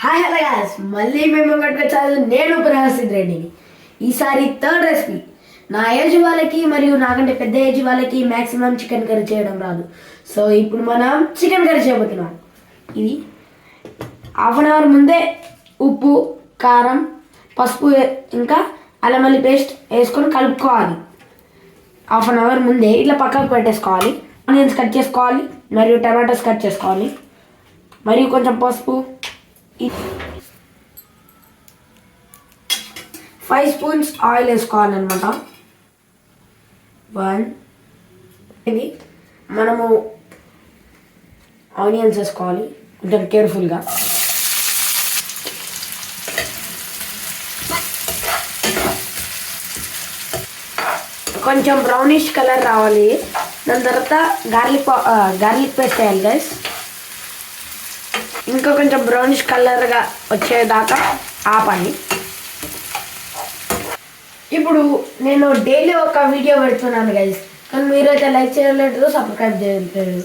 Hi hello guys, మళ్ళీ మేము ముంగట్టుకు వచ్చాను. నేను ప్రహాసిత్ రెడ్డిని. ఈసారి థర్డ్ రెసిపీ. నా ఏజ్ వాళ్ళకి మరియు నాకంటే పెద్ద ఏజ్ వాళ్ళకి మ్యాక్సిమం చికెన్ కర్రీ చేయడం రాదు. సో ఇప్పుడు మనం చికెన్ కర్రీ చేయబోతున్నాం. ఇది హాఫ్ అన్ అవర్ ముందే ఉప్పు, కారం, పసుపు ఇంకా అల్లం వెల్లుల్లి పేస్ట్ వేసుకొని కలుపుకోవాలి. హాఫ్ అన్ అవర్ ముందే ఇట్లా పక్కకు పెట్టేసుకోవాలి. ఆనియన్స్ కట్ చేసుకోవాలి మరియు టమాటోస్ కట్ చేసుకోవాలి మరియు కొంచెం పసుపు, 5 స్పూన్స్ ఆయిల్ వేసుకోవాలన్నమాట. 1 ఇది మనము ఆనియన్స్ వేసుకోవాలి కొంచెం కేర్ఫుల్గా. కొంచెం బ్రౌనిష్ కలర్ రావాలి. దాని తర్వాత గార్లిక్ పేస్ట్ వేయాలి గైస్. ఇంకా కొంచెం బ్రౌనిష్ కలర్గా వచ్చేదాకా ఆపాలి. ఇప్పుడు నేను డైలీ ఒక వీడియో పెడుతున్నాను గైస్, కానీ మీరైతే లైక్ చేయలేదు, సబ్స్క్రైబ్ చేయలేదు.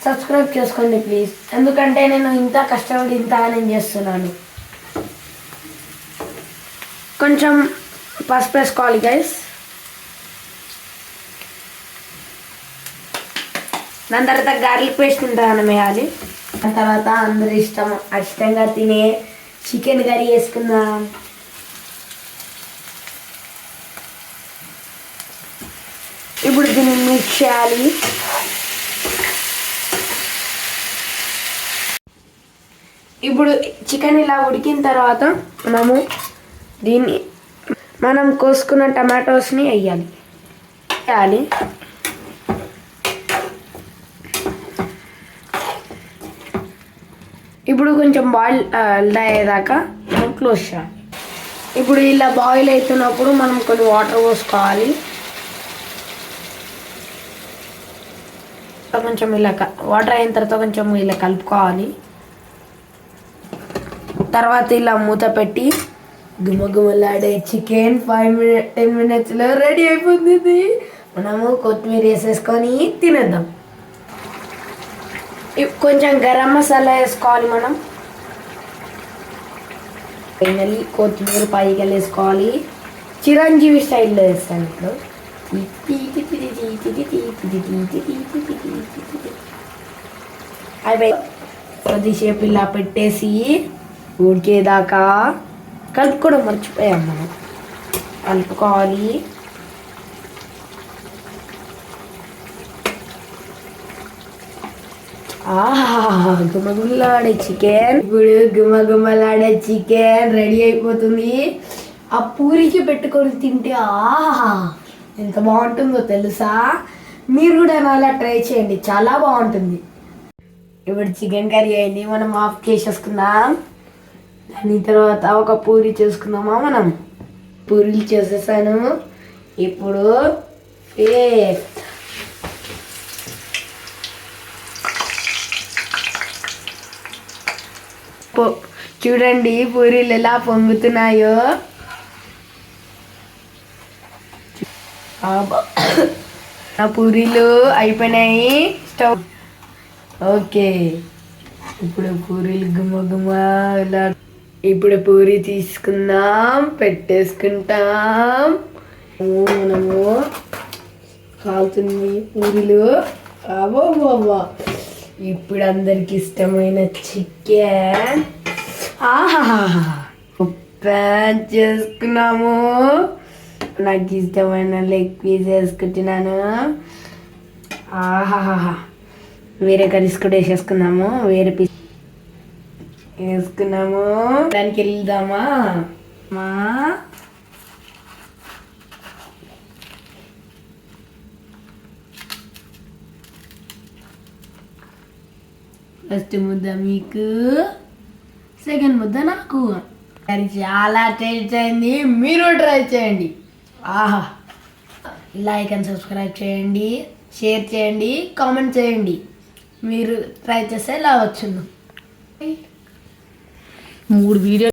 సబ్స్క్రైబ్ చేసుకోండి ప్లీజ్, ఎందుకంటే నేను ఇంత కష్టపడి ఇంత నేను చేస్తున్నాను. కొంచెం పసుపు వేసుకోవాలి గైస్. దాని తర్వాత గార్లిక్ పేస్ట్ ఇంతగానం వేయాలి. దాని తర్వాత అందరూ ఇష్టంగా తినే చికెన్ కర్రీ వేసుకుందాం. ఇప్పుడు దీన్ని మిక్స్ చేయాలి. ఇప్పుడు చికెన్ ఇలా ఉడికిన తర్వాత మనం కోసుకున్న టమాటోస్ని వేయాలి. ఇప్పుడు కొంచెం బాయిల్ అయ్యేదాకా మనం క్లోజ్ చేయాలి. ఇప్పుడు ఇలా బాయిల్ అవుతున్నప్పుడు మనం కొన్ని వాటర్ పోసుకోవాలి. కొంచెం ఇలా వాటర్ అయిన తర్వాత కొంచెం ఇలా కలుపుకోవాలి. తర్వాత ఇలా మూత పెట్టి గుమగుమలాడే చికెన్ 10 మినిట్స్లో రెడీ అయిపోతుంది. మనము కొత్తిమీర వేసేసుకొని తినేద్దాం. కొంచెం గరం మసాలా వేసుకోవాలి. మనం ఫైనల్లీ కొత్తిమీర పైకి వేసుకోవాలి. చిరంజీవి స్టైల్లో వేస్తాను ఇప్పుడు. అవి కొద్దిసేపు ఇలా పెట్టేసి ఉడికేదాకా కలుపుకోవడం మర్చిపోయాం. మనం కలుపుకోవాలి. గుమగుమలాడే చికెన్. ఇప్పుడు గుమగుమలాడే చికెన్ రెడీ అయిపోతుంది. ఆ పూరికి పెట్టుకొని తింటే ఎంత బాగుంటుందో తెలుసా? మీరు కూడా అలా ట్రై చేయండి, చాలా బాగుంటుంది. ఇప్పుడు చికెన్ కర్రీ అయింది, మనం ఆఫ్ చేసేసుకుందాం. దాని తర్వాత ఒక పూరి చేసుకుందామా? మనం పూరీలు చేసేసాను. ఇప్పుడు చూడండి పూరీలు ఎలా పొంగుతున్నాయో. ఆ పూరీలు అయిపోయినాయి. Stove okay. ఇప్పుడు పూరీలు గుమ్మ ఇలా. ఇప్పుడు పూరి తీసుకుందాం, పెట్టేసుకుంటాం. మనము కాలుతుంది పూరీలు. అవ్వవ్వవ్వా. ఇప్పుడు అందరికి ఇష్టమైన చికెన్ ప్యాన్ చేసుకున్నాము. నాకు ఇష్టమైన లెగ్ పీస్ వేసుకుంటున్నాను. వేరే కర్రీస్ కూడా వేసేసుకున్నాము. వేరే పీస్ వేసుకున్నాము. దానికి వెళ్దామా? ఫస్ట్ ముద్ద మీకు, సెకండ్ ముద్ద నాకు. అది చాలా టేస్ట్ అయింది, మీరు ట్రై చేయండి. లైక్ అండ్ సబ్స్క్రైబ్ చేయండి, షేర్ చేయండి, కామెంట్ చేయండి. మీరు ట్రై చేస్తే ఎలా వచ్చిందో 3 వీడియో